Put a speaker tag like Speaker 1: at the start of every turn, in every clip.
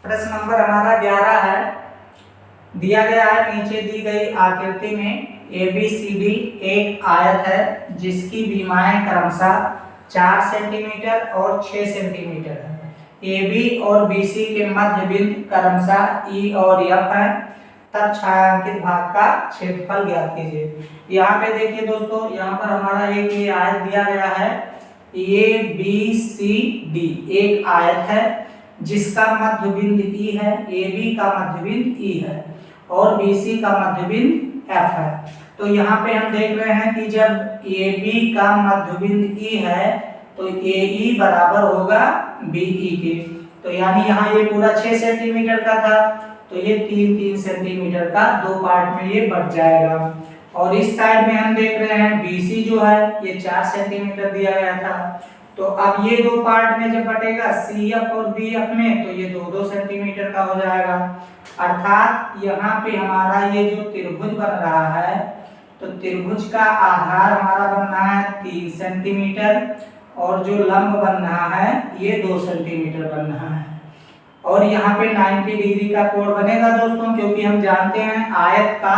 Speaker 1: प्रश्न नंबर हमारा 11 है। दिया गया है नीचे दी गई आकृति में ABCD एक आयत है जिसकी विमाएं क्रमशः 4 सेंटीमीटर और 6 सेंटीमीटर है। AB और BC के मध्य बिंदु क्रमशः E और F है। तब छायांकित भाग का क्षेत्रफल ज्ञात कीजिए। यहाँ पे देखिए दोस्तों, यहाँ पर हमारा एक ये आयत दिया गया है ABCD एक आयत है जिसका मध्य बिंदु E है, AB का मध्य बिंदु E है और BC का मध्य बिंदु F है। तो यहाँ पे हम देख रहे हैं कि जब AB का मध्य बिंदु E है तो AE बराबर होगा BE के। तो यानी यहाँ ये पूरा 6 सेंटीमीटर का था तो ये 3-3 सेंटीमीटर का दो पार्ट में ये बढ़ जाएगा। और इस साइड में हम देख रहे हैं BC जो है ये 4 सेंटीमीटर दिया गया था। तो अब ये दो पार्ट में जब बटेगा CF और BF में तो ये 2-2 सेंटीमीटर का हो जाएगा। अर्थात यहाँ पे हमारा ये जो त्रिभुज बन रहा है तो त्रिभुज का आधार हमारा बन रहा है 3 सेंटीमीटर और जो लंब बन रहा है ये 2 सेंटीमीटर बन रहा है। और यहाँ पे 90 डिग्री का कोण बनेगा दोस्तों, क्योंकि हम जानते हैं आयत का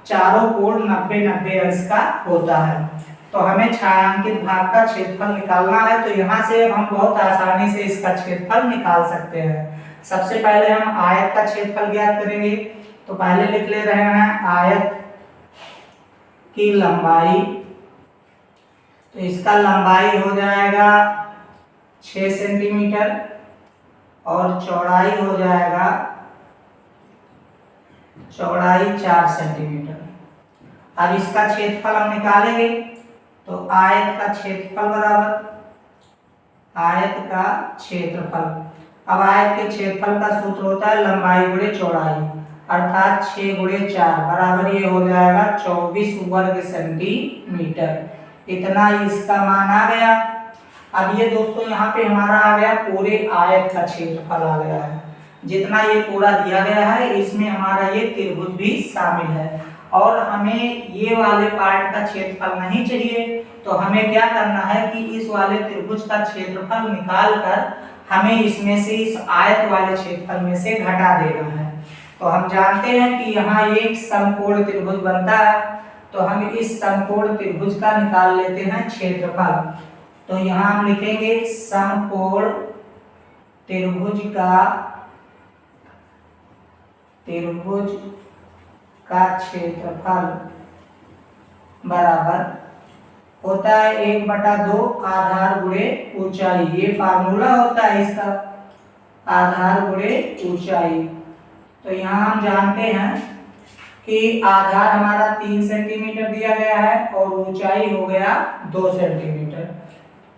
Speaker 1: चारों कोण 90-90 अंश का होता है। तो हमें छायांकित भाग का क्षेत्रफल निकालना है। तो यहाँ से हम बहुत आसानी से इसका क्षेत्रफल निकाल सकते हैं। सबसे पहले हम आयत का क्षेत्रफल ज्ञात करेंगे। तो पहले लिख ले रहे हैं आयत की लंबाई। तो इसका लंबाई हो जाएगा 6 सेंटीमीटर और चौड़ाई हो जाएगा 4 सेंटीमीटर। अब इसका क्षेत्रफल हम निकालेंगे। तो आयत का क्षेत्रफल बराबर आयत का क्षेत्रफल। अब आयत के क्षेत्रफल का सूत्र होता है लंबाई गुणे चौड़ाई, अर्थात 6 गुणे 4 बराबर ये हो जाएगा 24 वर्ग सेंटीमीटर। इतना इसका मान आ गया। अब ये दोस्तों यहाँ पे हमारा आ गया पूरे आयत का क्षेत्रफल आ गया है। जितना ये पूरा दिया गया है इसमें हमारा ये त्रिभुज भी शामिल है। और हमें ये वाले पार्ट का क्षेत्रफल नहीं चाहिए तो हमें क्या करना है कि इस वाले त्रिभुज का क्षेत्रफल निकाल कर हमें इसमें से इस आयत वाले क्षेत्रफल में से घटा देना है। तो हम जानते हैं कि यहाँ एक समकोण त्रिभुज बनता है तो हम इस समकोण त्रिभुज का निकाल लेते हैं क्षेत्रफल। तो यहाँ हम लिखेंगे समकोण त्रिभुज का क्षेत्रफल बराबर होता है 1/2 आधार गुणे ऊंचाई। ये फार्मूला होता है इसका, आधार गुणे ऊंचाई। तो यहाँ हम जानते हैं कि आधार हमारा 3 सेंटीमीटर दिया गया है और ऊंचाई हो गया 2 सेंटीमीटर।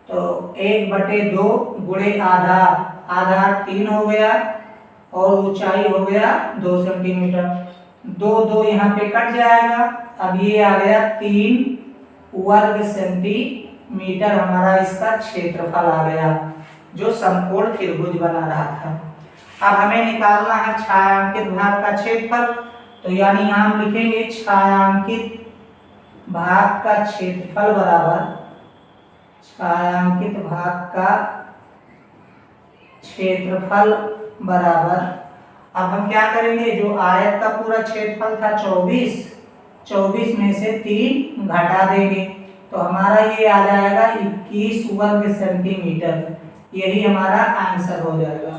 Speaker 1: तो 1/2 गुणे आधार, आधार 3 हो गया और ऊंचाई हो गया 2 सेंटीमीटर। 2 यहाँ पे कट जाएगा। अब ये आ गया 3 वर्ग सेंटीमीटर हमारा इसका क्षेत्रफल आ गया जो समकोण त्रिभुज बना रहा था। अब हमें निकालना है छायांकित भाग का क्षेत्रफल। तो यानी यहाँ हम लिखेंगे छायांकित भाग का क्षेत्रफल बराबर छायांकित भाग का क्षेत्रफल बराबर। अब हम क्या करेंगे, जो आयत का पूरा क्षेत्रफल था 24 में से 3 घटा देंगे तो हमारा ये आ जाएगा 21 वर्ग सेंटीमीटर। यही हमारा आंसर हो जाएगा।